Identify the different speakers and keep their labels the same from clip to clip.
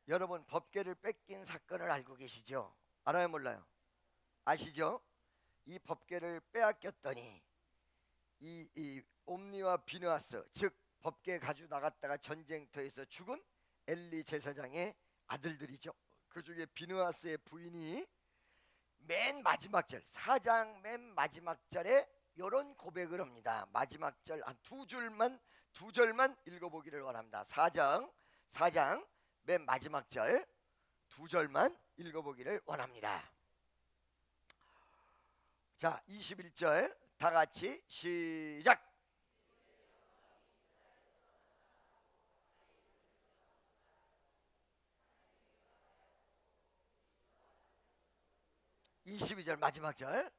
Speaker 1: 여러분, 법궤를 뺏긴 사건을 알고 계시죠? 알아요, 몰라요? 아시죠? 이 법궤를 빼앗겼더니 이 옴니와 비느하스, 즉 법궤 가지고 나갔다가 전쟁터에서 죽은 엘리 제사장의 아들들이죠. 그 중에 비느하스의 부인이 맨 마지막 절, 4장 맨 마지막 절에 이런 고백을 합니다. 마지막 절 한 두 절만 읽어보기를 원합니다. 4장 맨 마지막 절 두 절만 읽어보기를 원합니다. 자, 21절 다 같이 시작. (22절) 마지막 절.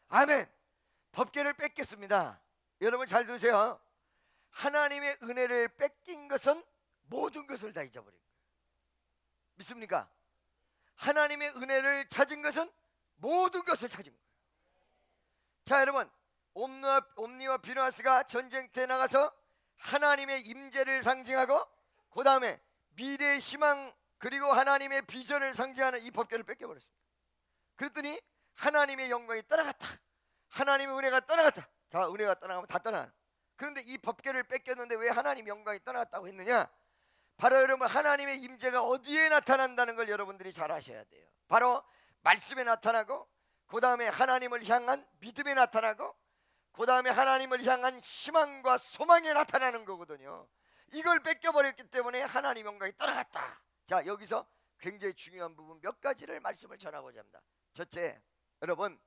Speaker 1: 아멘. 법궤를 뺏겼습니다. 여러분 잘 들으세요. 하나님의 은혜를 뺏긴 것은 모든 것을 다 잊어버린 거예요. 믿습니까? 하나님의 은혜를 찾은 것은 모든 것을 찾은 거예요. 자, 여러분, 옴니와 비느하스가 전쟁터에 나가서 하나님의 임재를 상징하고 그 다음에 미래의 희망 그리고 하나님의 비전을 상징하는 이 법궤를 뺏겨버렸습니다. 그랬더니 하나님의 영광이 떠나갔다. 하나님의 은혜가 떠나갔다. 다 은혜가 떠나가면 다 떠나. 그런데 이 법궤를 뺏겼는데 왜 하나님 영광이 떠나갔다고 했느냐? 바로 여러분, 하나님의 임재가 어디에 나타난다는 걸 여러분들이 잘 아셔야 돼요. 바로 말씀에 나타나고, 그 다음에 하나님을 향한 믿음에 나타나고, 그 다음에 하나님을 향한 희망과 소망에 나타나는 거거든요. 이걸 뺏겨버렸기 때문에 하나님 영광이 떠나갔다. 자, 여기서 굉장히 중요한 부분 몇 가지를 말씀을 전하고자 합니다. 첫째, 여러분,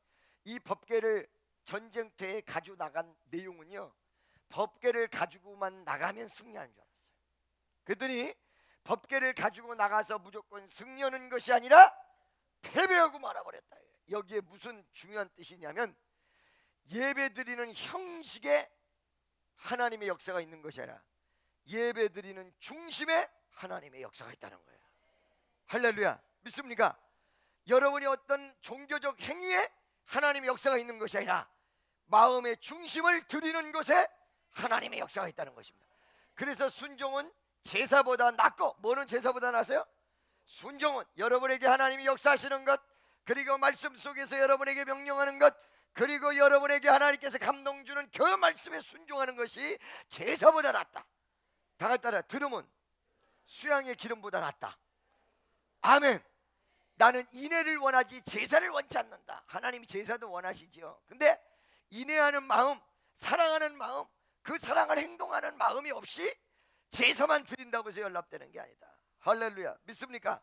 Speaker 1: 이 법궤를 전쟁터에 가지고 나간 내용은요, 법궤를 가지고만 나가면 승리하는 줄 알았어요. 그랬더니 법궤를 가지고 나가서 무조건 승리하는 것이 아니라 패배하고 말아버렸다. 여기에 무슨 중요한 뜻이냐면, 예배드리는 형식에 하나님의 역사가 있는 것이 아니라 예배드리는 중심에 하나님의 역사가 있다는 거예요. 할렐루야. 믿습니까? 여러분이 어떤 종교적 행위에 하나님의 역사가 있는 것이 아니라 마음의 중심을 드리는 것에 하나님의 역사가 있다는 것입니다. 그래서 순종은 제사보다 낫고, 뭐는 제사보다 낫어요? 순종은 여러분에게 하나님이 역사하시는 것, 그리고 말씀 속에서 여러분에게 명령하는 것, 그리고 여러분에게 하나님께서 감동 주는 그 말씀에 순종하는 것이 제사보다 낫다. 다 같이 따라. 들음은 수양의 기름보다 낫다. 아멘. 나는 인애를 원하지 제사를 원치 않는다. 하나님이 제사도 원하시지요. 근데 인애하는 마음, 사랑하는 마음, 그 사랑을 행동하는 마음이 없이 제사만 드린다고 해서 연락되는 게 아니다. 할렐루야. 믿습니까?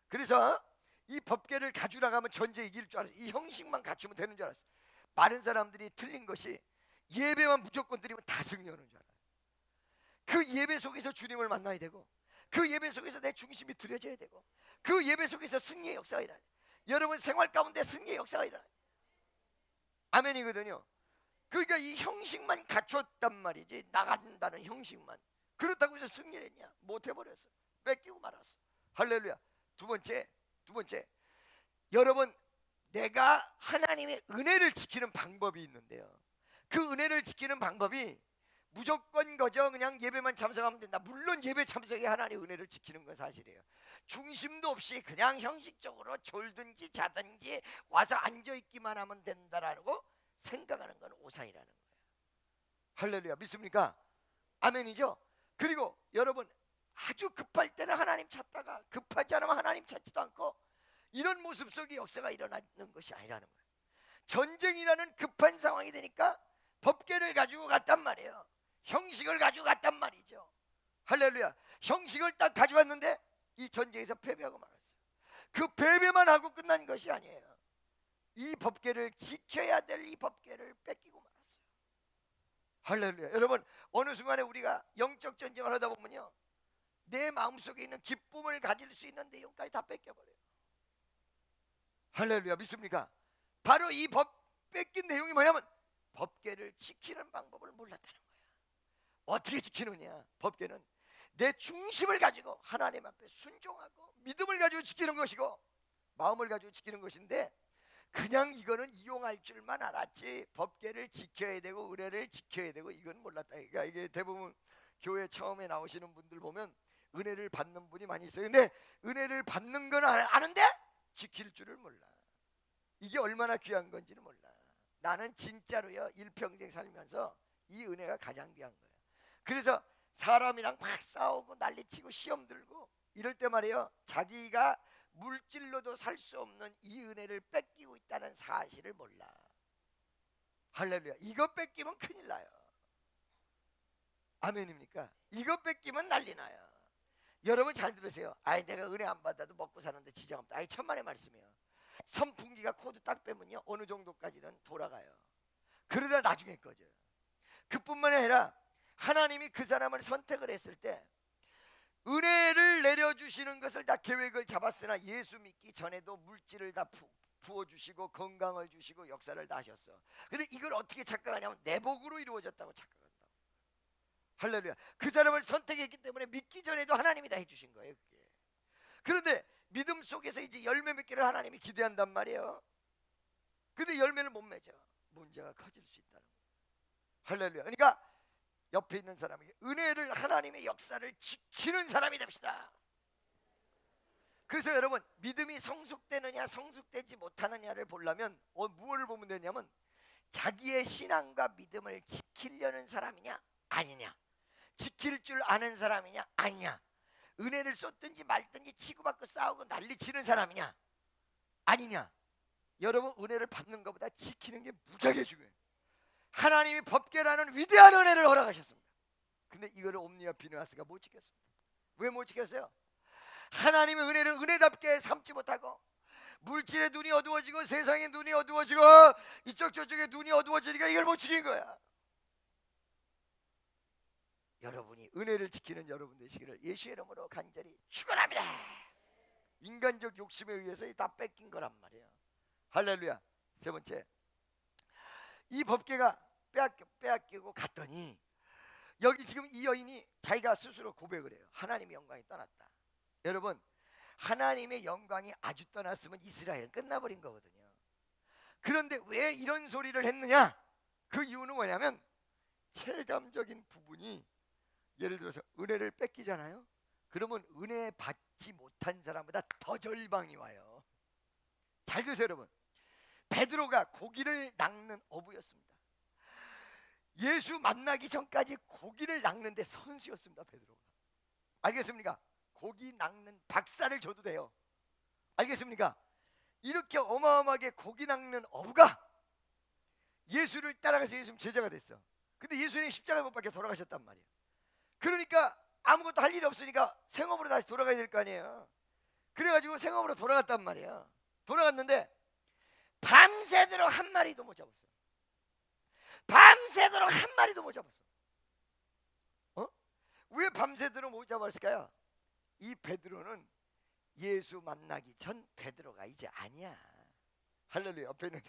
Speaker 1: 그래서 이 법궤를 가지고 나가면 전쟁 이길 줄 알았어요. 이 형식만 갖추면 되는 줄 알았어요. 많은 사람들이 틀린 것이 예배만 무조건 드리면 다 승리하는 줄 알아요. 그 예배 속에서 주님을 만나야 되고, 그 예배 속에서 내 중심이 드려져야 되고, 그 예배 속에서 승리의 역사가 일어나요. 여러분 생활 가운데 승리의 역사가 일어나요. 아멘이거든요. 그러니까 이 형식만 갖췄단 말이지, 나간다는 형식만. 그렇다고 해서 승리를 했냐? 못 해버렸어. 뺏기고 말았어. 할렐루야. 두 번째, 여러분, 내가 하나님의 은혜를 지키는 방법이 있는데요, 그 은혜를 지키는 방법이 무조건 거저 그냥 예배만 참석하면 된다. 물론 예배 참석이 하나님의 은혜를 지키는 건 사실이에요. 중심도 없이 그냥 형식적으로 졸든지 자든지 와서 앉아있기만 하면 된다라고 생각하는 건 오산이라는 거예요. 할렐루야. 믿습니까? 아멘이죠. 그리고 여러분, 아주 급할 때는 하나님 찾다가 급하지 않으면 하나님 찾지도 않고, 이런 모습 속에 역사가 일어나는 것이 아니라는 거예요. 전쟁이라는 급한 상황이 되니까 법궤를 가지고 갔단 말이에요. 형식을 가지고 갔단 말이죠. 할렐루야. 형식을 딱 가져갔는데 이 전쟁에서 패배하고 말았어요. 그 패배만 하고 끝난 것이 아니에요. 이 법궤를 지켜야 될 이 법궤를 뺏기고 말았어요. 할렐루야. 여러분, 어느 순간에 우리가 영적 전쟁을 하다 보면요, 내 마음속에 있는 기쁨을 가질 수 있는 내용까지 다 뺏겨버려요. 할렐루야. 믿습니까? 바로 이 뺏긴 내용이 뭐냐면 법궤를 지키는 방법을 몰랐다는 거야. 어떻게 지키느냐? 법궤는 내 중심을 가지고 하나님 앞에 순종하고 믿음을 가지고 지키는 것이고 마음을 가지고 지키는 것인데, 그냥 이거는 이용할 줄만 알았지 법궤를 지켜야 되고 은혜를 지켜야 되고 이건 몰랐다. 그러니까 이게 대부분 교회 처음에 나오시는 분들 보면 은혜를 받는 분이 많이 있어요. 근데 은혜를 받는 건 아는데 지킬 줄을 몰라. 이게 얼마나 귀한 건지는 몰라. 나는 진짜로요 일평생 살면서 이 은혜가 가장 귀한 거예요. 그래서 사람이랑 막 싸우고 난리치고 시험 들고 이럴 때 말이에요, 자기가 물질로도 살 수 없는 이 은혜를 뺏기고 있다는 사실을 몰라. 할렐루야. 이거 뺏기면 큰일 나요. 아멘입니까? 이거 뺏기면 난리 나요. 여러분 잘 들으세요. 아이 내가 은혜 안 받아도 먹고 사는데 지장 없다. 아이 천만의 말씀이에요. 선풍기가 코드 딱 빼면요 어느 정도까지는 돌아가요. 그러다 나중에 꺼져요. 그뿐만 아니라 하나님이 그 사람을 선택을 했을 때 은혜를 내려주시는 것을 다 계획을 잡았으나 예수 믿기 전에도 물질을 다 부어주시고 건강을 주시고 역사를 다 하셨어. 근데 이걸 어떻게 착각하냐면 내 복으로 이루어졌다고 착각한다. 할렐루야. 그 사람을 선택했기 때문에 믿기 전에도 하나님이 다 해주신 거예요 그게. 그런데 믿음 속에서 이제 열매 맺기를 하나님이 기대한단 말이에요. 근데 열매를 못 맺어. 문제가 커질 수 있다는 거예요. 할렐루야. 그러니까 옆에 있는 사람에게 은혜를 하나님의 역사를 지키는 사람이 됩시다. 그래서 여러분 믿음이 성숙되느냐 성숙되지 못하느냐를 보려면 무엇을 보면 되냐면 자기의 신앙과 믿음을 지키려는 사람이냐 아니냐, 지킬 줄 아는 사람이냐 아니냐, 은혜를 쏟든지 말든지 치고받고 싸우고 난리치는 사람이냐 아니냐. 여러분 은혜를 받는 것보다 지키는 게 무지하게 중요해요. 하나님이 법궤라는 위대한 은혜를 허락하셨습니다. 근데 이거를 옴니와 비느하스가 못 지켰습니다. 왜 못 지켰어요? 하나님의 은혜를 은혜답게 삼지 못하고 물질의 눈이 어두워지고 세상의 눈이 어두워지고 이쪽 저쪽의 눈이 어두워지니까 이걸 못 지킨 거야. 여러분이 은혜를 지키는 여러분 되시기를 예수의 이름으로 간절히 축원합니다. 인간적 욕심에 의해서 다 뺏긴 거란 말이에요. 할렐루야. 세 번째, 이 법궤가 빼앗기고 갔더니 여기 지금 이 여인이 자기가 스스로 고백을 해요. 하나님의 영광이 떠났다. 여러분 하나님의 영광이 아주 떠났으면 이스라엘은 끝나버린 거거든요. 그런데 왜 이런 소리를 했느냐? 그 이유는 뭐냐면 체감적인 부분이 예를 들어서 은혜를 뺏기잖아요. 그러면 은혜 받지 못한 사람보다 더 절망이 와요. 잘 드세요 여러분. 베드로가 고기를 낚는 어부였습니다. 예수 만나기 전까지 고기를 낚는데 선수였습니다. 베드로가. 알겠습니까? 고기 낚는 박사를 줘도 돼요. 알겠습니까? 이렇게 어마어마하게 고기 낚는 어부가 예수를 따라가서 예수님 제자가 됐어. 근데 예수님 십자가에 못 박혀 돌아가셨단 말이에요. 그러니까 아무것도 할 일이 없으니까 생업으로 다시 돌아가야 될 거 아니에요. 그래가지고 생업으로 돌아갔단 말이에요. 돌아갔는데 밤새도록 한 마리도 못 잡았어. 밤새도록 한 마리도 못 잡았어. 왜 밤새도록 못 잡았을까요? 이 베드로는 예수 만나기 전 베드로가 이제 아니야. 할렐루야. 옆에 있는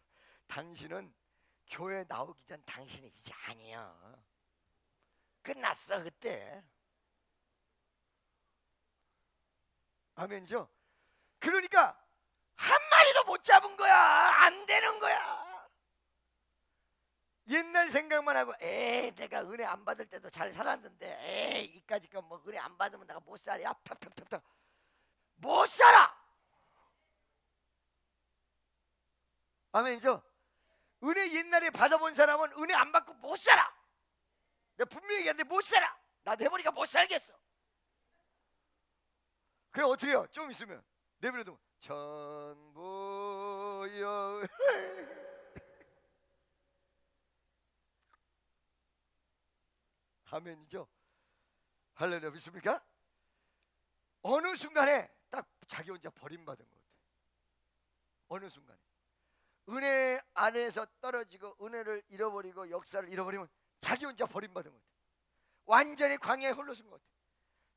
Speaker 1: 당신은 교회 나오기 전 당신이 이제 아니야. 끝났어 그때. 아멘이죠. 그러니까 한 마리도 못 잡은 거야. 안 되는 거야. 옛날 생각만 하고 에이 내가 은혜 안 받을 때도 잘 살았는데 에이 이까짓 뭐 은혜 안 받으면 내가 못 살아. 팍팍팍팍 못 살아. 아멘이죠. 은혜 옛날에 받아본 사람은 은혜 안 받고 못 살아. 내가 분명히 얘기하는데 못 살아. 나도 해보니까 못 살겠어. 그래 어떻게 해요? 좀 있으면 내버려두면 전부여 아멘이죠. 할렐루야. 믿습니까? 어느 순간에 딱 자기 혼자 버림받은 것 같아요. 어느 순간에 은혜 안에서 떨어지고 은혜를 잃어버리고 역사를 잃어버리면 자기 혼자 버림받은 것 같아요. 완전히 광야에 홀로 쓴 것 같아요.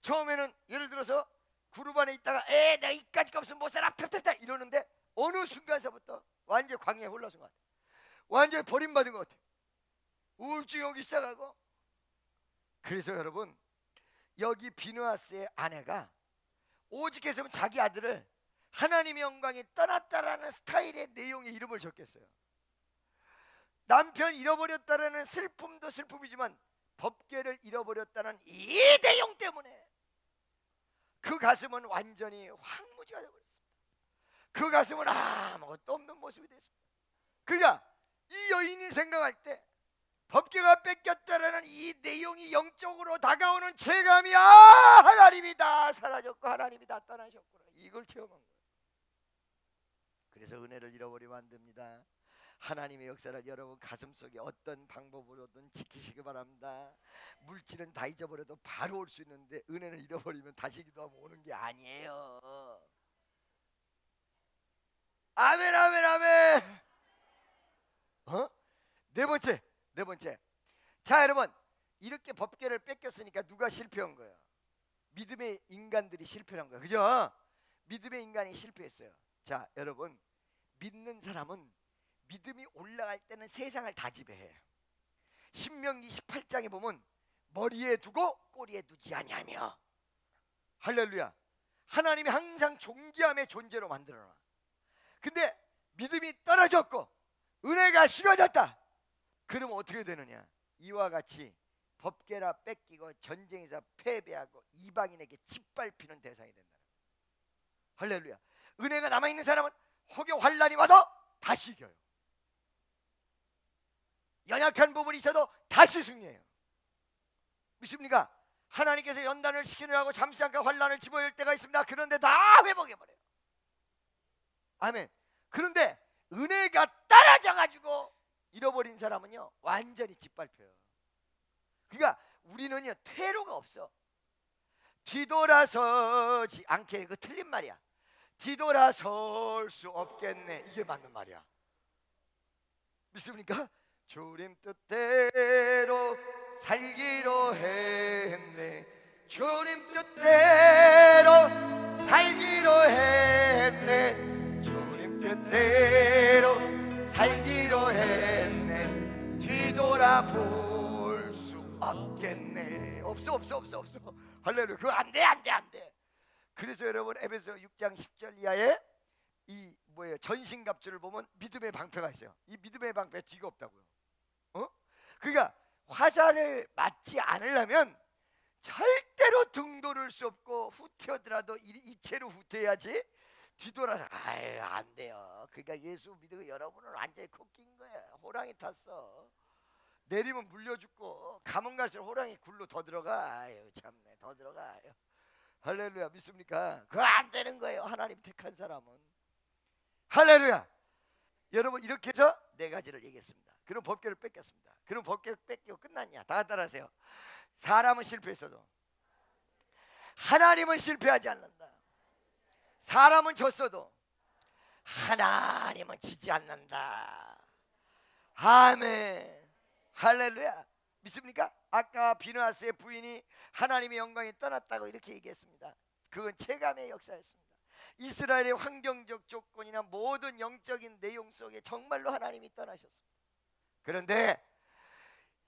Speaker 1: 처음에는 예를 들어서 그룹 안에 있다가 내가 이까짓 없으면 못 살아 팍팍팍 이러는데 어느 순간서부터 완전히 광야에 홀로 쓴 것 같아요. 완전히 버림받은 것 같아요. 우울증이 오기 시작하고. 그래서 여러분 여기 비느하스의 아내가 오직 했으면 자기 아들을 하나님의 영광이 떠났다라는 스타일의 내용의 이름을 적겠어요. 남편 잃어버렸다라는 슬픔도 슬픔이지만 법궤를 잃어버렸다는 이 내용 때문에 그 가슴은 완전히 황무지가 되어버렸습니다. 그 가슴은 아무것도 없는 모습이 됐습니다. 그러니까 이 여인이 생각할 때 법궤가 뺏겼다라는 이 내용이 영적으로 다가오는 체감이 하나님이 다 사라졌고 하나님이 다 떠나셨구나, 이걸 체험한 거예요. 그래서 은혜를 잃어버리면 안 됩니다. 하나님의 역사를 여러분 가슴속에 어떤 방법으로든 지키시기 바랍니다. 물질은 다 잊어버려도 바로 올 수 있는데 은혜를 잃어버리면 다시 기도하면 오는 게 아니에요. 아멘 아멘 아멘. 네 번째. 자 여러분, 이렇게 법궤를 뺏겼으니까 누가 실패한 거예요? 믿음의 인간들이 실패한 거예요. 그죠? 믿음의 인간이 실패했어요. 자 여러분, 믿는 사람은 믿음이 올라갈 때는 세상을 다 지배해. 신명기 18장에 보면 머리에 두고 꼬리에 두지 아니하며, 할렐루야, 하나님이 항상 존귀함의 존재로 만들어놔. 근데 믿음이 떨어졌고 은혜가 식어졌다. 그러면 어떻게 되느냐? 이와 같이 법궤라 뺏기고 전쟁에서 패배하고 이방인에게 짓밟히는 대상이 된다. 할렐루야. 은혜가 남아있는 사람은 혹여 환난이 와도 다시 이겨요. 연약한 부분이 있어도 다시 승리해요. 믿습니까? 하나님께서 연단을 시키느라고 잠시 잠깐 환난을 집어열 때가 있습니다. 그런데 다 회복해버려요. 아멘. 그런데 은혜가 떨어져가지고 잃어버린 사람은요 완전히 짓밟혀요. 그러니까 우리는요 퇴로가 없어. 뒤돌아서지 않게, 그 틀린 말이야. 뒤돌아설 수 없겠네, 이게 맞는 말이야. 믿습니까? 주님 뜻대로 살기로 했네. 주님 뜻대로 살기로 했네. 주님 뜻대로 살기로 했네. 뒤돌아볼 수 없겠네. 없어. 할렐루야. 그거 안 돼. 그래서 여러분 에베소 6장 10절 이하에 이 전신갑주를 보면 믿음의 방패가 있어요. 이 믿음의 방패 뒤가 없다고요. 그러니까 화살을 맞지 않으려면 절대로 등 돌릴 수 없고 후퇴하더라도 이체로 후퇴해야지. 뒤돌아서 안 돼요. 그러니까 예수 믿고 여러분은 완전히 코끼인 거예요. 호랑이 탔어. 내리면 물려 죽고 가면 갈수록 호랑이 굴로 더 들어가. 아유 참네, 더 들어가요. 할렐루야. 믿습니까? 그거 안 되는 거예요, 하나님 택한 사람은. 할렐루야. 여러분 이렇게 해서 네 가지를 얘기했습니다. 그럼 법궤를 뺏겼습니다. 그럼 법궤를 뺏기고 끝났냐? 다 따라하세요. 사람은 실패했어도 하나님은 실패하지 않는다. 사람은 졌어도 하나님은 지지 않는다. 아멘. 할렐루야. 믿습니까? 아까 비느하스의 부인이 하나님의 영광이 떠났다고 이렇게 얘기했습니다. 그건 체감의 역사였습니다. 이스라엘의 환경적 조건이나 모든 영적인 내용 속에 정말로 하나님이 떠나셨습니다. 그런데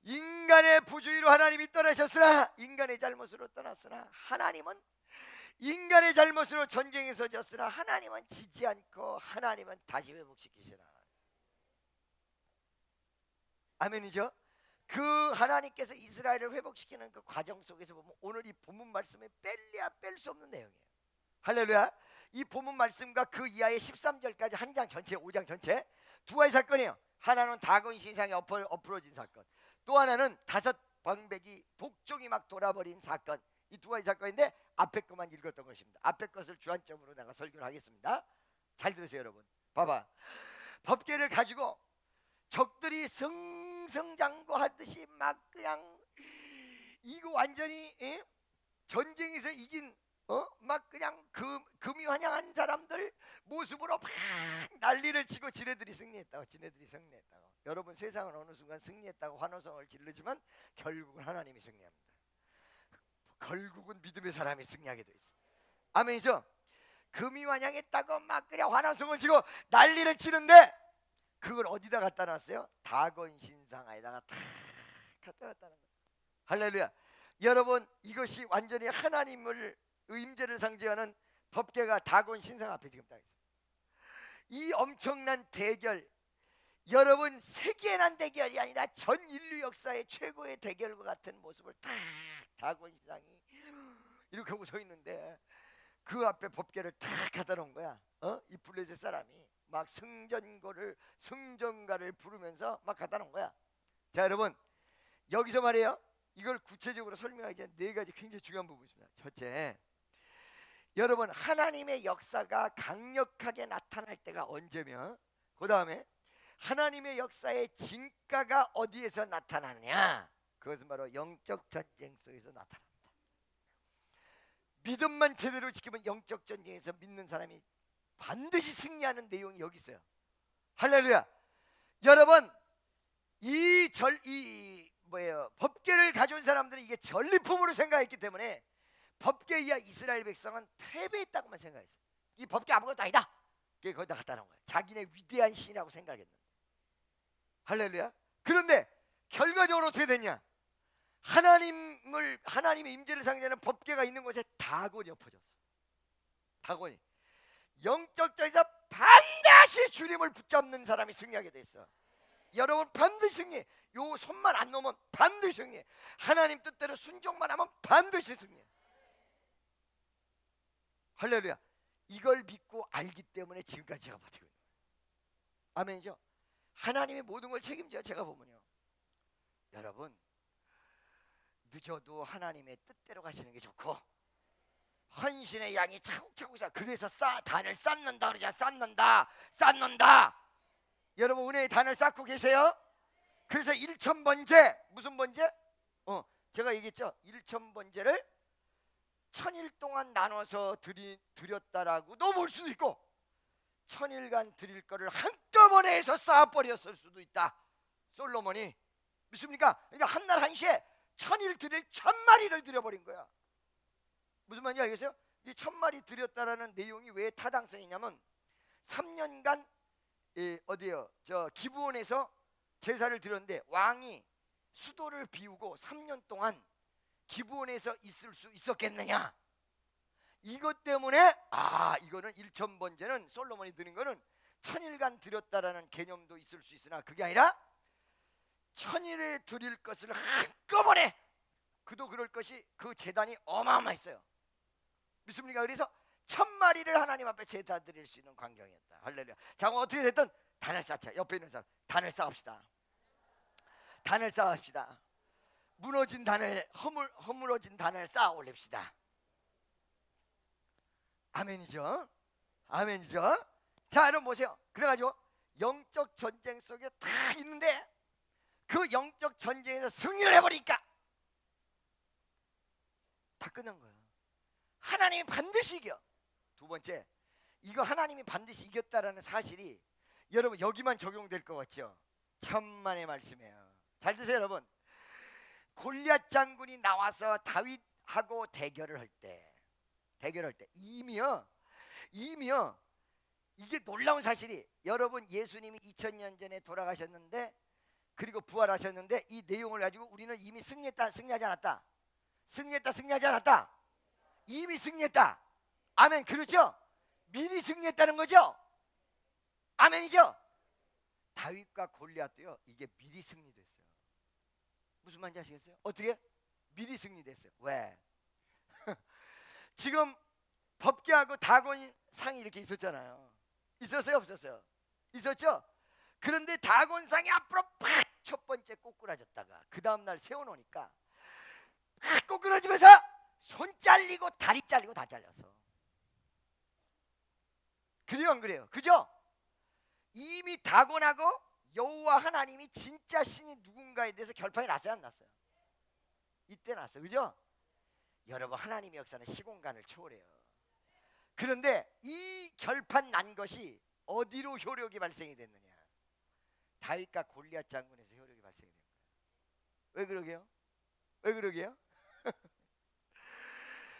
Speaker 1: 인간의 부주의로 하나님이 떠나셨으나, 인간의 잘못으로 떠났으나, 하나님은 인간의 잘못으로 전쟁에서 졌으나 하나님은 지지 않고 하나님은 다시 회복시키시나. 아멘이죠? 그 하나님께서 이스라엘을 회복시키는 그 과정 속에서 보면 오늘 이 본문 말씀에 뺄래야 뺄 수 없는 내용이에요. 할렐루야. 이 본문 말씀과 그 이하의 13절까지 한 장 전체, 5장 전체 두 가지 사건이에요. 하나는 다곤 신상이 엎어진 사건, 또 하나는 다섯 방백이 복종이 막 돌아버린 사건. 이 두 가지 사건인데 앞에 것만 읽었던 것입니다. 앞에 것을 주안점으로 내가 설교를 하겠습니다. 잘 들으세요 여러분. 봐봐. 법궤를 가지고 적들이 승승장구하듯이 막 그냥 이거 완전히 전쟁에서 이긴 막 그냥 금이 환영한 사람들 모습으로 막 난리를 치고 지네들이 승리했다고. 여러분 세상은 어느 순간 승리했다고 환호성을 지르지만 결국은 하나님이 승리합니다. 결국은 믿음의 사람이 승리하게 돼 있어요. 아멘이죠? 금이 환영했다고 막 그냥 환호성을 치고 난리를 치는데 그걸 어디다 갖다 놨어요? 다곤 신상에다가 다 갖다 놨다는 거예요. 할렐루야. 여러분 이것이 완전히 하나님을 임재를 상징하는 법궤가 다곤 신상 앞에 지금 딱 있어요. 이 엄청난 대결, 여러분 세계난 대결이 아니라 전 인류 역사의 최고의 대결과 같은 모습을 딱 다곤 신상이 이렇게 하고 서 있는데 그 앞에 법궤를 딱 갖다 놓은 거야. 이 블레셋 사람이 막 승전가를 부르면서 막 갖다 놓은 거야. 자, 여러분 여기서 말이에요. 이걸 구체적으로 설명하기 전에 네 가지 굉장히 중요한 부분이 있습니다. 첫째, 여러분 하나님의 역사가 강력하게 나타날 때가 언제며, 그 다음에 하나님의 역사의 진가가 어디에서 나타나느냐, 그것은 바로 영적 전쟁 속에서 나타납니다. 믿음만 제대로 지키면 영적 전쟁에서 믿는 사람이 반드시 승리하는 내용이 여기 있어요. 할렐루야. 여러분 법궤를 가져온 사람들은 이게 전리품으로 생각했기 때문에 법궤 이하 이스라엘 백성은 패배했다고만 생각했어요. 이 법궤 아무것도 아니다. 그게 거기다 갖다 놓은 거예요. 자기네 위대한 신이라고 생각했는데. 할렐루야. 그런데 결과적으로 어떻게 됐냐? 하나님의 임재를 상징하는 법궤가 있는 곳에 다곤이 엎어졌어. 다곤이 영적 전에서 반드시 주님을 붙잡는 사람이 승리하게 됐어. 여러분 반드시 승리. 요 손만 안 놓으면 반드시 승리. 하나님 뜻대로 순종만 하면 반드시 승리. 할렐루야. 이걸 믿고 알기 때문에 지금까지 제가 버티고 있는 거예요. 아멘이죠. 하나님이 모든 걸 책임져요. 제가 보면요, 여러분 늦어도 하나님의 뜻대로 가시는 게 좋고, 헌신의 양이 차곡차곡 쌓아. 그래서 단을 쌓는다 그러죠. 쌓는다. 여러분 은혜의 단을 쌓고 계세요. 그래서 1,000번째 무슨 번째? 제가 얘기했죠. 1,000번째를 1000일 동안 나눠서 드렸다라고도 볼 수도 있고, 1000일간 드릴 거를 한꺼번에 해서 쌓아버렸을 수도 있다. 솔로몬이. 믿습니까? 그러니까 한날 한시에 1000일 드릴 1000마리를 드려버린 거야. 무슨 말인지 알겠어요? 이 1000마리 드렸다라는 내용이 왜 타당성이 있냐면 3년간 어디요? 저 기브온에서 제사를 드렸는데 왕이 수도를 비우고 3년 동안 기브온에서 있을 수 있었겠느냐? 이것 때문에 이거는 1,000번째는 솔로몬이 드린 거는 1000일간 드렸다라는 개념도 있을 수 있으나 그게 아니라 1000일에 드릴 것을 한꺼번에, 그도 그럴 것이 그 제단이 어마어마했어요. 믿습니까? 그래서 1000마리를 하나님 앞에 제사 드릴 수 있는 광경이었다. 할렐루야. 자, 어떻게 됐든 단을 쌓자. 옆에 있는 사람 단을 쌓읍시다. 단을 쌓읍시다. 무너진 단을 허물어진 단을 쌓아 올립시다. 아멘이죠. 아멘이죠. 자, 여러분 보세요. 그래가지고 영적 전쟁 속에 다 있는데 그 영적 전쟁에서 승리를 해버리니까 다 끝난 거예요. 하나님이 반드시 이겨. 두 번째, 이거 하나님이 반드시 이겼다라는 사실이 여러분 여기만 적용될 것 같죠? 천만의 말씀이에요. 잘 드세요 여러분. 골리앗 장군이 나와서 다윗하고 대결을 할 때 이미요 이게 놀라운 사실이, 여러분 예수님이 2000년 전에 돌아가셨는데 그리고 부활하셨는데 이 내용을 가지고 우리는 이미 승리했다 승리하지 않았다? 승리하지 않았다? 이미 승리했다. 아멘. 그렇죠? 미리 승리했다는 거죠? 아멘이죠? 다윗과 골리앗도요 이게 미리 승리됐어요. 무슨 말인지 아시겠어요? 어떻게? 미리 승리됐어요. 왜? 지금 법궤하고 다곤 상이 이렇게 있었잖아요. 있었어요 없었어요? 있었죠? 그런데 다곤 상이 앞으로 팍 첫 번째 꼬꾸라졌다가 그 다음날 세워놓으니까 팍 꼬꾸라지면서 손 잘리고 다리 잘리고 다 잘렸어. 그래요 안 그래요? 그죠? 이미 다곤하고 여호와 하나님이 진짜 신이 누군가에 대해서 결판이 났어요 안 났어요? 이때 났어. 그죠? 여러분 하나님의 역사는 시공간을 초월해요. 그런데 이 결판 난 것이 어디로 효력이 발생이 됐느냐? 다윗과 골리앗 장군에서 효력이 발생이 된 거예요. 왜 그러게요? 왜 그러게요?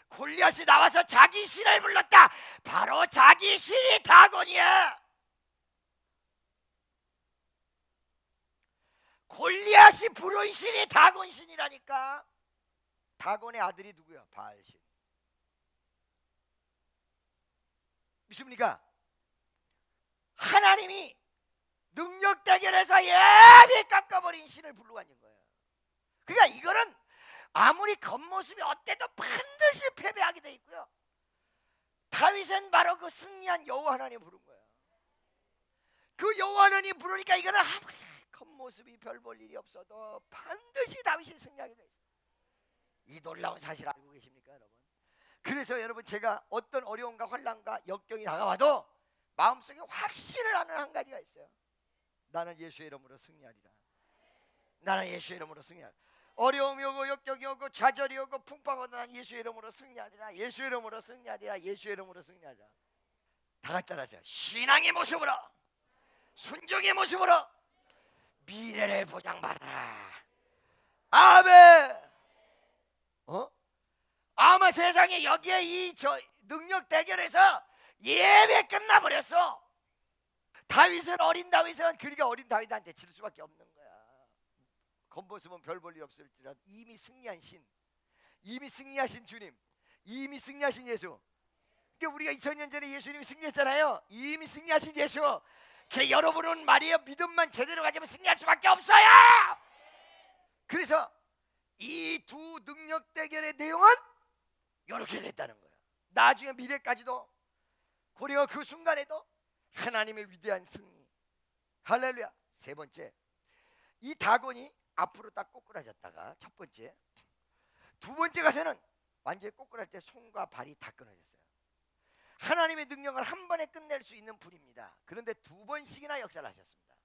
Speaker 1: 골리앗이 나와서 자기 신을 불렀다. 바로 자기 신이 다곤이야. 골리앗이 부른 신이 다곤 신이라니까. 다곤의 아들이 누구야? 바알신. 믿습니까? 하나님이 능력 대결에서 예비 깎아버린 신을 부르고 앉은 거예요. 그러니까 이거는 아무리 겉모습이 어때도 반드시 패배하게 돼 있고요. 다윗은 바로 그 승리한 여호와 하나님 부른 거예요. 그 여호와 하나님 부르니까 이거는 아무리 겉모습이 별 볼 일이 없어도 반드시 다윗이 승리하게 돼 있어요. 이 놀라운 사실 알고 계십니까, 여러분? 그래서 여러분, 제가 어떤 어려움과 환난과 역경이 다가와도 마음속에 확신을 하는 한 가지가 있어요. 나는 예수의 이름으로 승리하리라. 나는 예수의 이름으로 승리하리라. 어려움이 오고 역경이 오고 좌절이 오고 풍파가 오고 난 예수의 이름으로 승리하리라. 예수의 이름으로 승리하리라. 예수의 이름으로 승리하리라. 다 같이 따라하세요. 신앙의 모습으로, 순종의 모습으로 미래를 보장받아라. 아멘. 아마 세상에 여기에 이 능력 대결에서 예배 끝나버렸어. 다윗은 어린 다윗은 그러니까 어린 다윗한테 질 수밖에 없는 거야. 겉모습은 별 볼 일 없을지라도 이미 승리한 신, 이미 승리하신 주님, 이미 승리하신 예수. 그러니까 우리가 2000년 전에 예수님이 승리했잖아요. 이미 승리하신 예수. 그 여러분은 말이에요, 믿음만 제대로 가지면 승리할 수밖에 없어요. 그래서 이 두 능력 대결의 내용은 이렇게 됐다는 거예요. 나중에 미래까지도 고려 그 순간에도 하나님의 위대한 승리. 할렐루야. 세 번째, 이 다곤이 앞으로 딱 꼬꾸라졌다가 첫 번째, 두 번째 가서는 완전히 꼬꾸랄 때 손과 발이 다 끊어졌어요. 하나님의 능력을 한 번에 끝낼 수 있는 분입니다. 그런데 두 번씩이나 역사를 하셨습니다.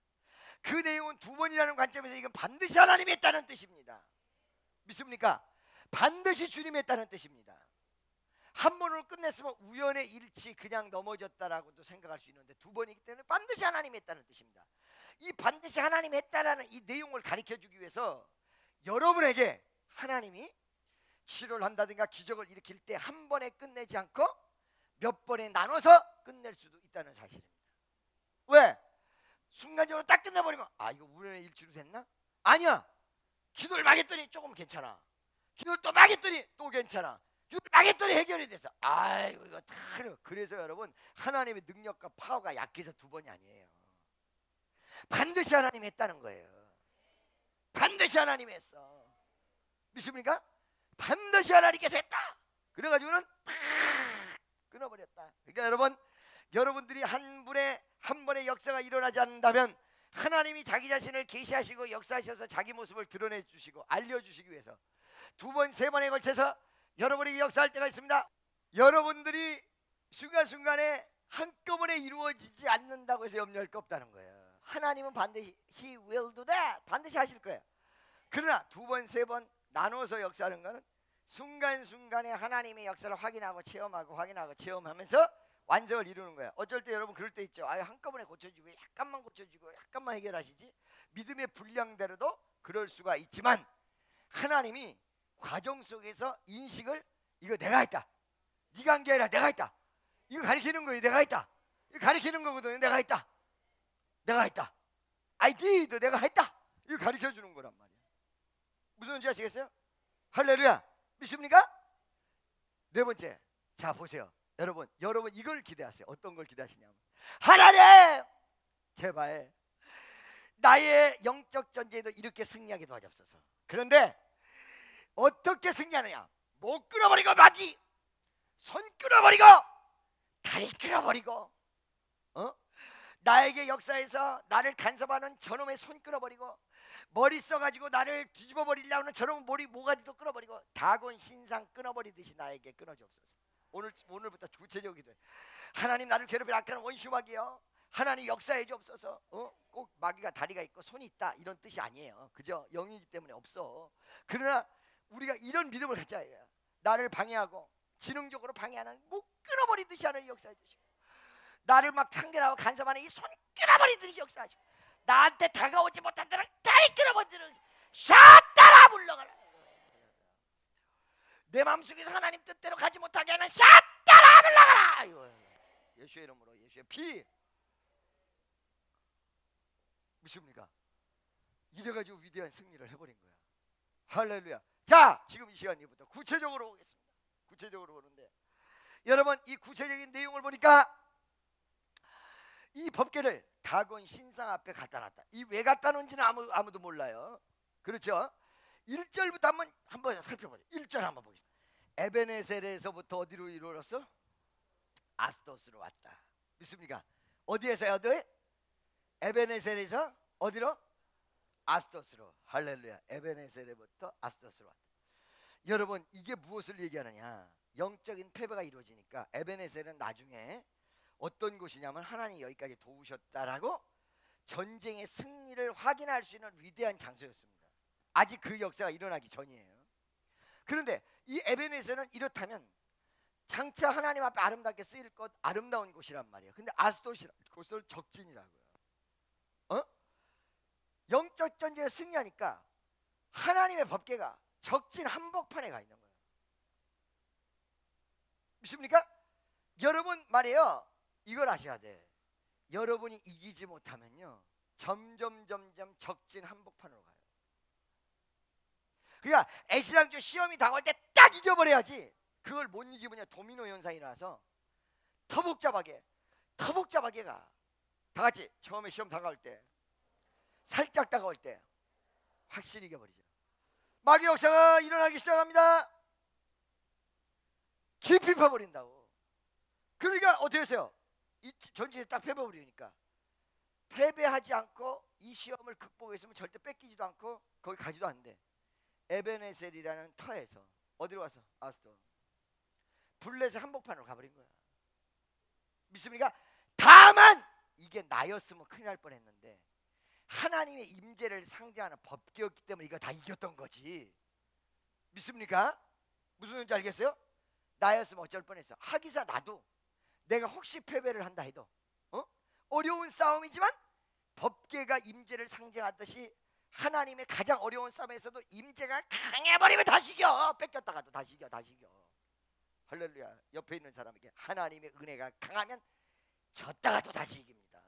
Speaker 1: 그 내용은 두 번이라는 관점에서 이건 반드시 하나님이 했다는 뜻입니다. 믿습니까? 반드시 주님이 했다는 뜻입니다. 한 번으로 끝냈으면 우연의 일치, 그냥 넘어졌다라고도 생각할 수 있는데 두 번이기 때문에 반드시 하나님이 했다는 뜻입니다. 이 반드시 하나님이 했다라는 이 내용을 가르쳐주기 위해서 여러분에게 하나님이 치료를 한다든가 기적을 일으킬 때 한 번에 끝내지 않고 몇 번에 나눠서 끝낼 수도 있다는 사실입니다. 왜? 순간적으로 딱 끝내버리면 이거 우연의 일치로 됐나? 아니야. 기도를 막 했더니 조금 괜찮아. 기도를 또 막 했더니 또 괜찮아. 기도를 막 했더니 해결이 됐어. 아이고 이거 다. 그래서 여러분, 하나님의 능력과 파워가 약해서 두 번이 아니에요. 반드시 하나님이 했다는 거예요. 반드시 하나님이 했어. 믿습니까? 반드시 하나님께서 했다. 그래가지고는 팍 끊어버렸다. 그러니까 여러분, 여러분들이 한 번의 역사가 일어나지 않는다면 하나님이 자기 자신을 계시하시고 역사하셔서 자기 모습을 드러내 주시고 알려주시기 위해서 두 번, 세 번에 걸쳐서 여러분이 역사할 때가 있습니다. 여러분들이 순간순간에 한꺼번에 이루어지지 않는다고 해서 염려할 거 없다는 거예요. 하나님은 반드시 He will do that. 반드시 하실 거예요. 그러나 두 번, 세 번 나눠서 역사하는 것은 순간순간에 하나님의 역사를 확인하고 체험하고 확인하고 체험하면서 완성을 이루는 거예요. 어쩔 때 여러분 그럴 때 있죠. 한꺼번에 고쳐지고 약간만 고쳐지고 약간만 해결하시지. 믿음의 분량대로도 그럴 수가 있지만 하나님이 과정 속에서 인식을 이거 내가 했다. 네가 한 게 아니라 내가 했다. 이거 가리키는 거예요. 내가 했다. 이거 가리키는 거거든요. 내가 했다. 내가 했다. I did. 내가 했다. 이거 가리켜 주는 거란 말이에요. 무슨 말인지 아시겠어요? 할렐루야. 믿습니까? 네 번째. 자 보세요. 여러분 이걸 기대하세요. 어떤 걸 기대하시냐면 하나님 제발 나의 영적 전쟁에도 이렇게 승리하게 도와주옵소서. 그런데 어떻게 승리하느냐? 목 끊어버리고 마귀, 손 끊어버리고 다리 끊어버리고 나에게 역사에서 나를 간섭하는 저놈의 손 끊어버리고 머리 써가지고 나를 뒤집어 버리려고 하는 저놈 머리 모가지도 끊어버리고 다곤 신상 끊어버리듯이 나에게 끊어주옵소서. 오늘부터 구체적이게 돼. 하나님 나를 괴롭히는 악한 원수 마귀요. 하나님 역사해 주옵소서. 꼭 마귀가 다리가 있고 손이 있다 이런 뜻이 아니에요. 그죠? 영이기 때문에 없어. 그러나 우리가 이런 믿음을 갖자 이거야. 나를 방해하고 지능적으로 방해하는 목 끊어버리듯이 하는 역사해 주시고 나를 막 상대하고 간섭하는 이 손 끊어버리듯이 역사하시고 나한테 다가오지 못한 데를 다리 끊어버리듯이 샷따라 물러가라. 내 마음속에서 하나님 뜻대로 가지 못하게 하는 샷따라 물러가라. 예수의 이름으로 예수의 피. 믿습니까? 이래가지고 위대한 승리를 해버린 거야. 할렐루야. 자 지금 이 시간 부터 구체적으로 오겠습니다. 구체적으로 오는데 여러분 이 구체적인 내용을 보니까 이 법궤를 다곤 신상 앞에 갖다 놨다. 이 왜 갖다 놓은지는 아무도 몰라요. 그렇죠? 1절부터 한번 살펴보세요. 1절 한번 보겠습니다. 에베네셀에서부터 어디로 이르렀어? 아스도스로 왔다. 믿습니까? 어디에서요? 어디? 에베네셀에서 어디로? 아스도스로. 할렐루야. 에베네셀에부터 아스도스로 왔다. 여러분, 이게 무엇을 얘기하느냐? 영적인 패배가 이루어지니까 에베네셀은 나중에 어떤 곳이냐면 하나님이 여기까지 도우셨다라고 전쟁의 승리를 확인할 수 있는 위대한 장소였습니다. 아직 그 역사가 일어나기 전이에요. 그런데 이 에베네셀은 이렇다면 장차 하나님 앞에 아름답게 쓰일 것 아름다운 곳이란 말이에요. 근데 아스도시라는 곳을 적진이라고요. 영적 전쟁에 승리하니까 하나님의 법궤가 적진 한복판에 가 있는 거예요. 믿습니까? 여러분 말이에요. 이걸 아셔야 돼. 여러분이 이기지 못하면요, 점점 적진 한복판으로 가요. 그러니까 애시당초 시험이 다가올 때 딱 이겨버려야지. 그걸 못 이기면 도미노 현상이 나서 더 복잡하게 가. 다 같이 처음에 시험 다가올 때, 살짝 다가올 때 확실히 이겨버리죠. 마귀 역사가 일어나기 시작합니다. 깊이 파버린다고. 그러니까 어떻게 했어요? 이 전쟁에 딱 패배버리니까 패배하지 않고 이 시험을 극복했으면 절대 뺏기지도 않고 거기 가지도 않는데 에베네셀이라는 터에서 어디로 와서? 아스도. 블레셋 한복판으로 가버린 거야. 믿습니까? 다만 이게 나였으면 큰일 날 뻔했는데 하나님의 임재를 상징하는 법궤였기 때문에 이거 다 이겼던 거지. 믿습니까? 무슨 말인지 알겠어요? 나였으면 어쩔 뻔했어. 하기사 나도 내가 혹시 패배를 한다 해도 어려운 싸움이지만 법궤가 임재를 상징하듯이 하나님의 가장 어려운 싸움에서도 임재가 강해버리면 다시 이겨. 뺏겼다가도 다시 이겨. 할렐루야. 옆에 있는 사람에게 하나님의 은혜가 강하면 졌다가도 다시 이깁니다.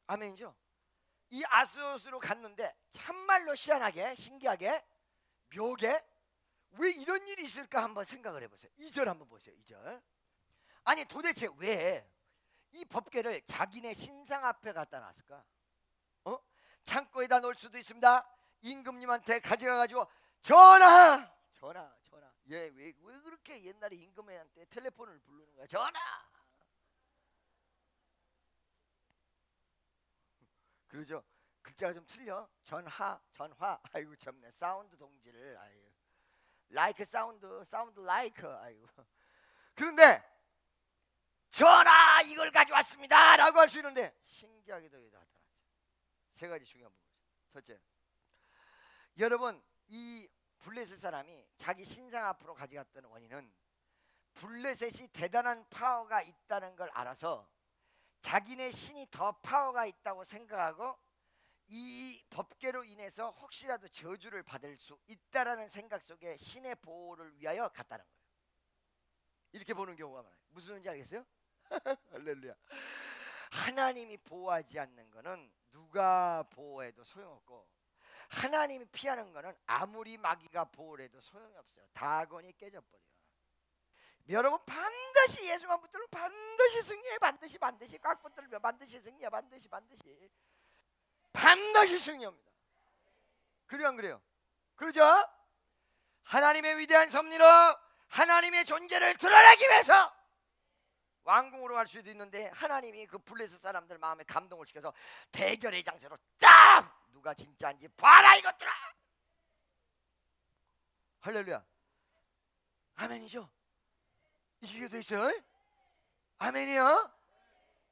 Speaker 1: 아멘이죠? 이 아스도스로 갔는데 참말로 희한하게, 신기하게, 묘게 왜 이런 일이 있을까 한번 생각을 해보세요. 2절 한번 보세요. 2절. 아니 도대체 왜 이 법궤를 자기네 신상 앞에 갖다 놨을까? 창고에다 놓을 수도 있습니다. 임금님한테 가져가가지고 전하. 얘 왜 그렇게 옛날에 임금한테 텔레폰을 부르는 거야? 전하. 그러죠. 글자가 좀 틀려. 전화. 아이고 참네. 사운드 동지를. 아이고. like 사운드 like. 아이고. 그런데 전하 이걸 가져왔습니다 라고 할 수 있는데 신기하게도 여기다 갖다 놨어요. 세 가지 중요한 부분. 첫째, 여러분 이 블레셋 사람이 자기 신상 앞으로 가져갔던 원인은 블레셋이 대단한 파워가 있다는 걸 알아서 자기네 신이 더 파워가 있다고 생각하고 이 법궤로 인해서 혹시라도 저주를 받을 수 있다라는 생각 속에 신의 보호를 위하여 갔다는 거예요. 이렇게 보는 경우가 많아요. 무슨 말인지 알겠어요? 할렐루야. 하나님이 보호하지 않는 거는 누가 보호해도 소용없고 하나님이 피하는 거는 아무리 마귀가 보호를 해도 소용이 없어요. 다곤이 깨져버려. 여러분 반드시 예수만 붙들면 반드시 승리해. 반드시 꽉 붙들면 반드시 승리해. 반드시 승리합니다. 그래요 안 그래요? 그러죠? 하나님의 위대한 섭리로 하나님의 존재를 드러내기 위해서 왕궁으로 갈 수도 있는데 하나님이 그 블레셋 사람들 마음에 감동을 시켜서 대결의 장소로 딱 누가 진짜인지 봐라 이것들아. 할렐루야. 아멘이죠? 이게 돼 있어요? 아멘이요?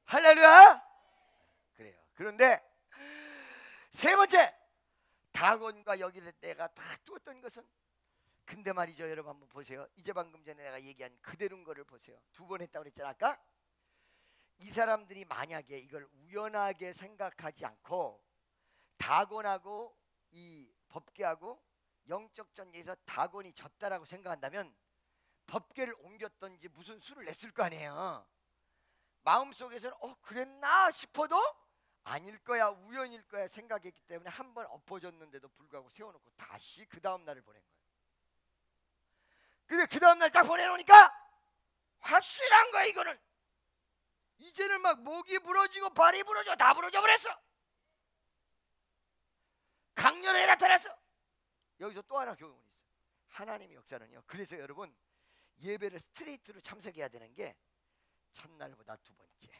Speaker 1: 할렐루야. 그래요. 그런데 세 번째, 다곤과 여기를 내가 다 두었던 것은, 근데 말이죠 여러분 한번 보세요. 이제 방금 전에 내가 얘기한 그대로인 거를 보세요. 두 번 했다고 그랬잖아 아까. 이 사람들이 만약에 이걸 우연하게 생각하지 않고 다곤하고 이 법궤하고 영적 전쟁에서 다곤이 졌다라고 생각한다면 법궤를 옮겼던지 무슨 수를 냈을 거 아니에요. 마음속에서는 그랬나 싶어도 아닐 거야, 우연일 거야 생각했기 때문에 한 번 엎어졌는데도 불구하고 세워놓고 다시 그 다음 날을 보낸 거예요. 근데 그 다음 날 딱 보내놓으니까 확실한 거야 이거는. 이제는 막 목이 부러지고 발이 부러져 다 부러져 버렸어. 강렬하게 나타났어. 여기서 또 하나 교훈이 있어. 하나님의 역사는요. 그래서 여러분 예배를 스트레이트로 참석해야 되는 게 첫날보다 두 번째.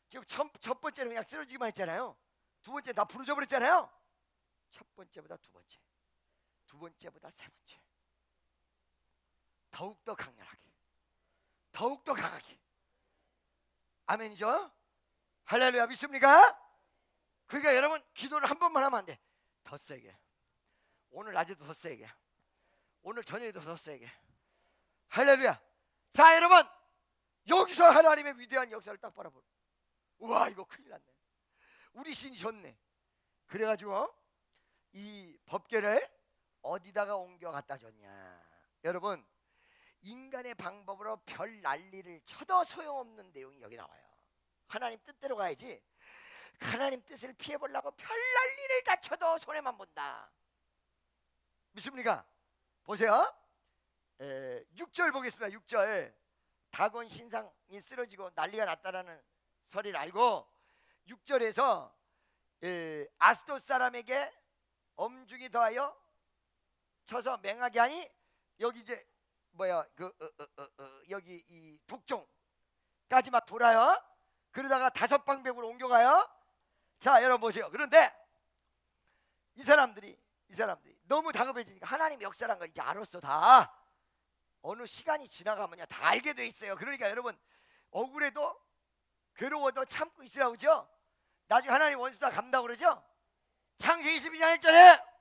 Speaker 1: 지금 첫 번째는 그냥 쓰러지기만 했잖아요. 두 번째 다 부러져 버렸잖아요. 첫 번째보다 두 번째, 두 번째보다 세 번째, 더욱더 강렬하게, 더욱더 강하게. 아멘이죠? 할렐루야. 믿습니까? 그러니까 여러분 기도를 한 번만 하면 안 돼. 더 세게, 오늘 낮에도 더 세게, 오늘 저녁에도 더 세게. 할렐루야. 자 여러분, 여기서 하나님의 위대한 역사를 딱 바라보고, 우와 이거 큰일 났네, 우리 신이 졌네. 그래가지고 이 법궤를 어디다가 옮겨 갖다 줬냐. 여러분 인간의 방법으로 별 난리를 쳐도 소용없는 내용이 여기 나와요. 하나님 뜻대로 가야지. 하나님 뜻을 피해보려고 별 난리를 다 쳐도 손해만 본다. 믿습니까? 보세요. 6절 보겠습니다. 6절. 다곤 신상이 쓰러지고 난리가 났다라는 소리를 알고 6절에서 아스돗 사람에게 엄중히 더하여 쳐서 맹하게 하니, 여기 이제 뭐야 여기 이 독종까지 막 돌아요. 그러다가 다섯 방백으로 옮겨가요. 자 여러분 보세요. 그런데 이 사람들이 너무 다급해지니까 하나님의 역사란 걸 이제 알았어. 다 어느 시간이 지나가면요 다 알게 돼 있어요. 그러니까 여러분 억울해도 괴로워도 참고 있으라고 그러죠. 나중에 하나님 원수 다 갚는다고 그러죠. 창세기 22장 1절에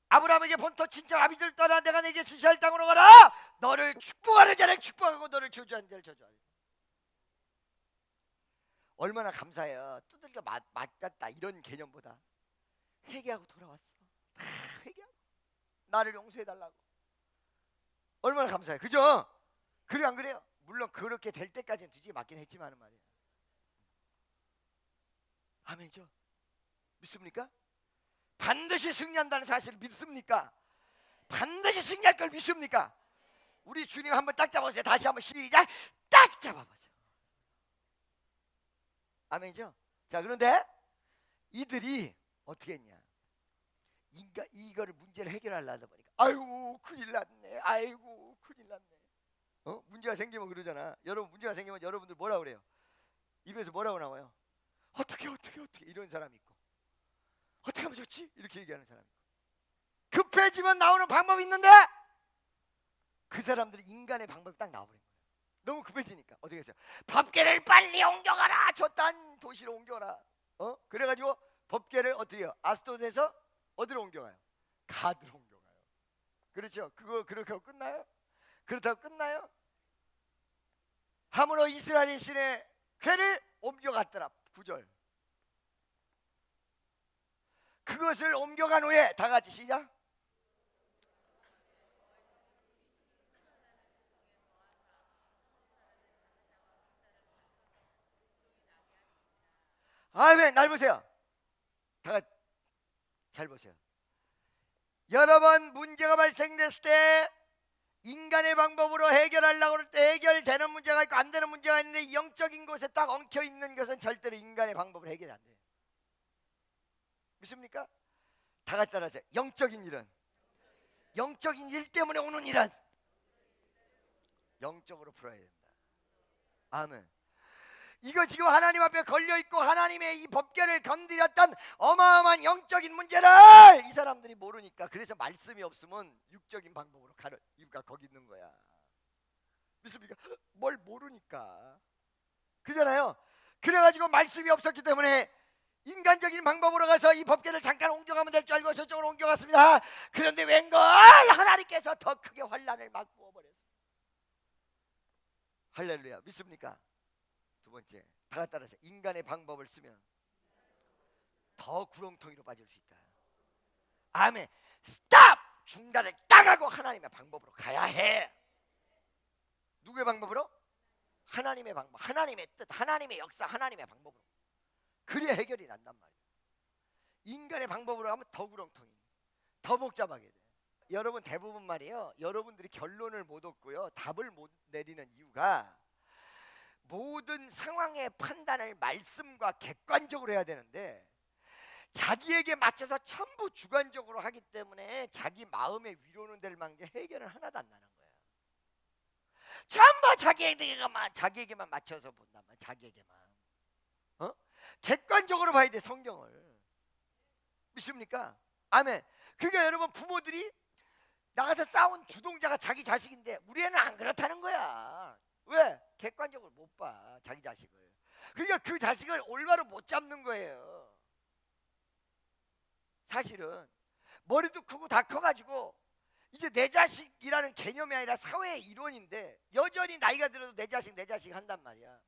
Speaker 1: 아브라함에게 본토 친척 아비들 떠나 내가 내게 지시할 땅으로 가라. 너를 축복하는 자를 축복하고 너를 저주하는 자를 저주하라. 얼마나 감사해요. 두들겨 맞았다 이런 개념보다 회개하고 돌아왔어. 다 회개하고 나를 용서해달라고. 얼마나 감사해요. 그죠? 그래 안 그래요? 물론 그렇게 될 때까지는 뒤지게 맞긴 했지만 말이에요. 아멘이죠? 믿습니까? 반드시 승리한다는 사실을 믿습니까? 반드시 승리할 걸 믿습니까? 우리 주님 한번 딱 잡아보세요. 다시 한번 시작. 딱 잡아보세요. 아멘이죠? 자 그런데 이들이 어떻게 했냐? 이거를 문제를 해결하려다 보니까 아이고 큰일 났네. 아이고 큰일 났네. 문제가 생기면 그러잖아. 여러분 문제가 생기면 여러분들 뭐라 그래요? 입에서 뭐라고 나와요? 어떻게 이런 사람이 있고, 어떻게 하면 좋지? 이렇게 얘기하는 사람이 있고, 급해지면 나오는 방법이 있는데 그 사람들은 인간의 방법이 딱 나와버린 거예요. 너무 급해지니까 어떻게 했어요? 법궤를 빨리 옮겨가라. 저 딴 도시로 옮겨라. 그래가지고 법궤를 어떻게 해요? 아스돗에서 어디로 옮겨가요? 가드로 옮겨가요. 그렇죠? 그거 그렇게 하고 끝나요? 그렇다고 끝나요? 함으로 이스라엘 신의 궤를 옮겨갔더라. 9절. 그것을 옮겨간 후에 다 같이 시작. 아멘. 날 보세요. 다 같이 잘 보세요. 여러 번 문제가 발생됐을 때 인간의 방법으로 해결하려고 할 때 해결되는 문제가 있고 안 되는 문제가 있는데, 영적인 곳에 딱 엉켜 있는 것은 절대로 인간의 방법으로 해결이 안 돼요. 믿습니까? 다 같이 따라하세요. 영적인 일은, 영적인 일 때문에 오는 일은 영적으로 풀어야 된다. 아멘. 이거 지금 하나님 앞에 걸려있고 하나님의 이 법궤를 건드렸던 어마어마한 영적인 문제를 이 사람들이 모르니까, 그래서 말씀이 없으면 육적인 방법으로 가는 이유가 거기 있는 거야. 믿습니까? 뭘 모르니까 그잖아요. 그래가지고 말씀이 없었기 때문에 인간적인 방법으로 가서 이 법궤를 잠깐 옮겨가면 될 줄 알고 저쪽으로 옮겨갔습니다. 그런데 웬걸 하나님께서 더 크게 환란을 막 부어버렸어요. 할렐루야. 믿습니까? 두 번째, 다 같이 따라서 인간의 방법을 쓰면 더 구렁텅이로 빠질 수 있다. 아멘. 스탑! 중단을 딱 하고 하나님의 방법으로 가야 해. 누구의 방법으로? 하나님의 방법, 하나님의 뜻, 하나님의 역사, 하나님의 방법으로. 그래야 해결이 난단 말이에요. 인간의 방법으로 하면 더 구렁텅이, 더 복잡하게 돼. 여러분 대부분 말이에요, 여러분들이 결론을 못 얻고요, 답을 못 내리는 이유가 모든 상황의 판단을 말씀과 객관적으로 해야 되는데 자기에게 맞춰서 전부 주관적으로 하기 때문에 자기 마음의 위로는 될 망정 해결은 하나도 안 나는 거예요. 전부 자기에게만 맞춰서 본다면, 자기에게만. 객관적으로 봐야 돼, 성경을. 믿습니까? 아멘. 그러니까 여러분, 부모들이 나가서 싸운 주동자가 자기 자식인데 우리 애는 안 그렇다는 거야. 왜? 객관적으로 못 봐, 자기 자식을. 그러니까 그 자식을 올바로 못 잡는 거예요. 사실은 머리도 크고 다 커가지고 이제 내 자식이라는 개념이 아니라 사회의 이론인데 여전히 나이가 들어도 내 자식 한단 말이야.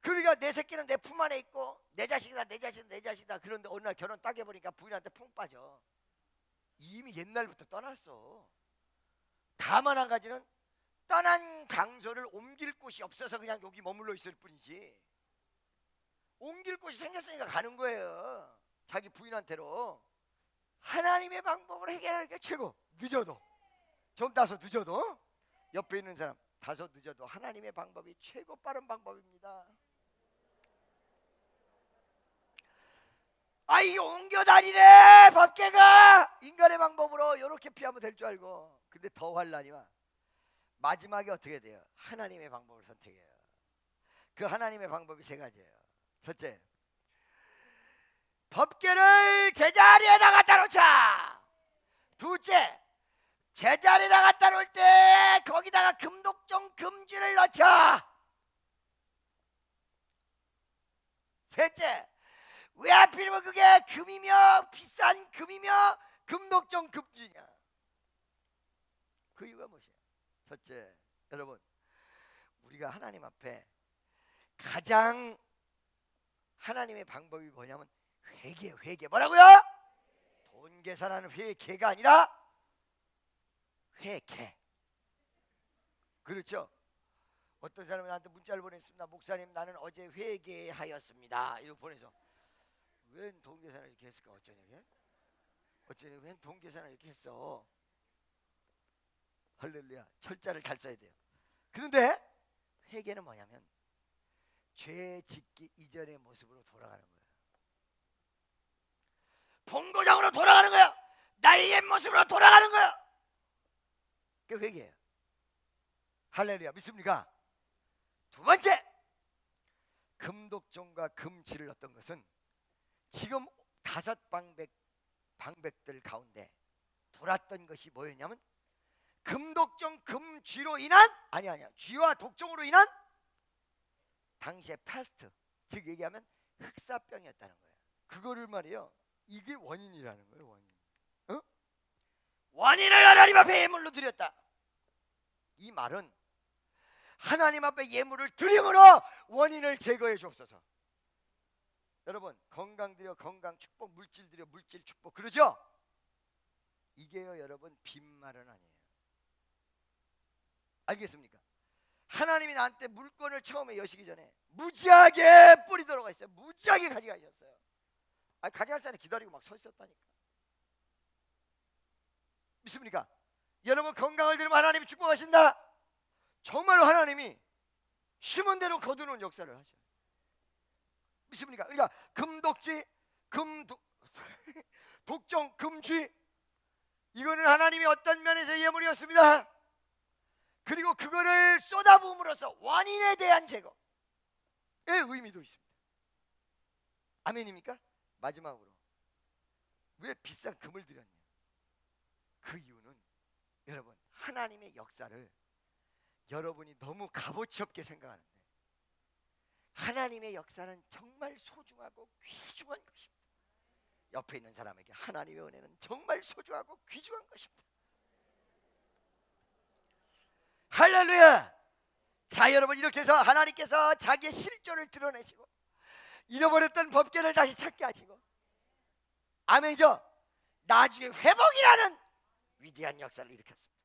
Speaker 1: 그러니까 내 새끼는 내 품 안에 있고 내 자식이다, 내 자식이다. 그런데 어느 날 결혼 딱 해보니까 부인한테 퐁 빠져. 이미 옛날부터 떠났어. 다만 한 가지는 떠난 장소를 옮길 곳이 없어서 그냥 여기 머물러 있을 뿐이지, 옮길 곳이 생겼으니까 가는 거예요, 자기 부인한테로. 하나님의 방법으로 해결하는 게 최고. 늦어도, 좀 다소 늦어도, 옆에 있는 사람, 다소 늦어도 하나님의 방법이 최고 빠른 방법입니다. 아, 이게 옮겨 다니네 법계가. 인간의 방법으로 이렇게 피하면 될 줄 알고. 근데 더 환란이 와. 마지막에 어떻게 돼요? 하나님의 방법을 선택해요. 그 하나님의 방법이 세 가지예요. 첫째, 법궤를 제자리에다 갖다 놓자. 둘째, 제자리에다 갖다 놓을 때 거기다가 금독종 금쥐를 넣자. 셋째, 왜 하필이면 그게 금이며 비싼 금이며 금독종 금쥐냐? 그 이유가 무엇이에요? 첫째, 여러분, 우리가 하나님 앞에 가장 하나님의 방법이 뭐냐면 회개. 뭐라고요? 돈 계산하는 회개가 아니라 회개. 그렇죠? 어떤 사람이 나한테 문자를 보냈습니다. 목사님, 나는 어제 회개하였습니다. 이거 보내서 웬 돈 계산을 이렇게 했을까? 어쩌냐? 웬 돈 계산을 이렇게 했어? 할렐루야. 철자를 잘 써야 돼요. 그런데 회개는 뭐냐면 죄 짓기 이전의 모습으로 돌아가는 거예요. 본고장으로 돌아가는 거야. 나의 옛 모습으로 돌아가는 거야. 그게 회개예요. 할렐루야. 믿습니까? 두 번째, 금독종과 금쥐를 넣었던 것은 지금 5 방백들 가운데 돌았던 것이 뭐였냐면 금독종 금쥐로 인한 쥐와 독종으로 인한 당시의 패스트, 즉 얘기하면 흑사병이었다는 거예요. 그거를 말이에요, 이게 원인이라는 거예요. 원인. 원인을 하나님 앞에 예물로 드렸다. 이 말은 하나님 앞에 예물을 드림으로 원인을 제거해 주옵소서. 여러분, 건강 드려 건강 축복, 물질 드려 물질 축복, 그러죠? 이게요 여러분, 빈말은 아니에요. 알겠습니까? 하나님이 나한테 물건을 처음에 여시기 전에 무지하게 뿌리도록 하셨어요. 무지하게 가져가셨어요. 가져갈 사람이 기다리고 막 서 있었다니까. 믿습니까? 여러분, 건강을 들으면 하나님이 축복하신다. 정말로 하나님이 심은 대로 거두는 역사를 하셔요. 믿습니까? 그러니까 금독지, 독종, 금쥐, 이거는 하나님이 어떤 면에서 예물이었습니다. 그리고 그거를 쏟아부음으로써 원인에 대한 제거의 의미도 있습니다. 아멘입니까? 마지막으로, 왜 비싼 금을 드렸냐? 그 이유는 여러분, 하나님의 역사를 여러분이 너무 값어치 없게 생각하는데 하나님의 역사는 정말 소중하고 귀중한 것입니다. 옆에 있는 사람에게 하나님의 은혜는 정말 소중하고 귀중한 것입니다. 할렐루야. 자, 여러분, 이렇게 해서 하나님께서 자기의 실존을 드러내시고 잃어버렸던 법궤를 다시 찾게 하시고, 아멘이죠? 나중에 회복이라는 위대한 역사를 일으켰습니다.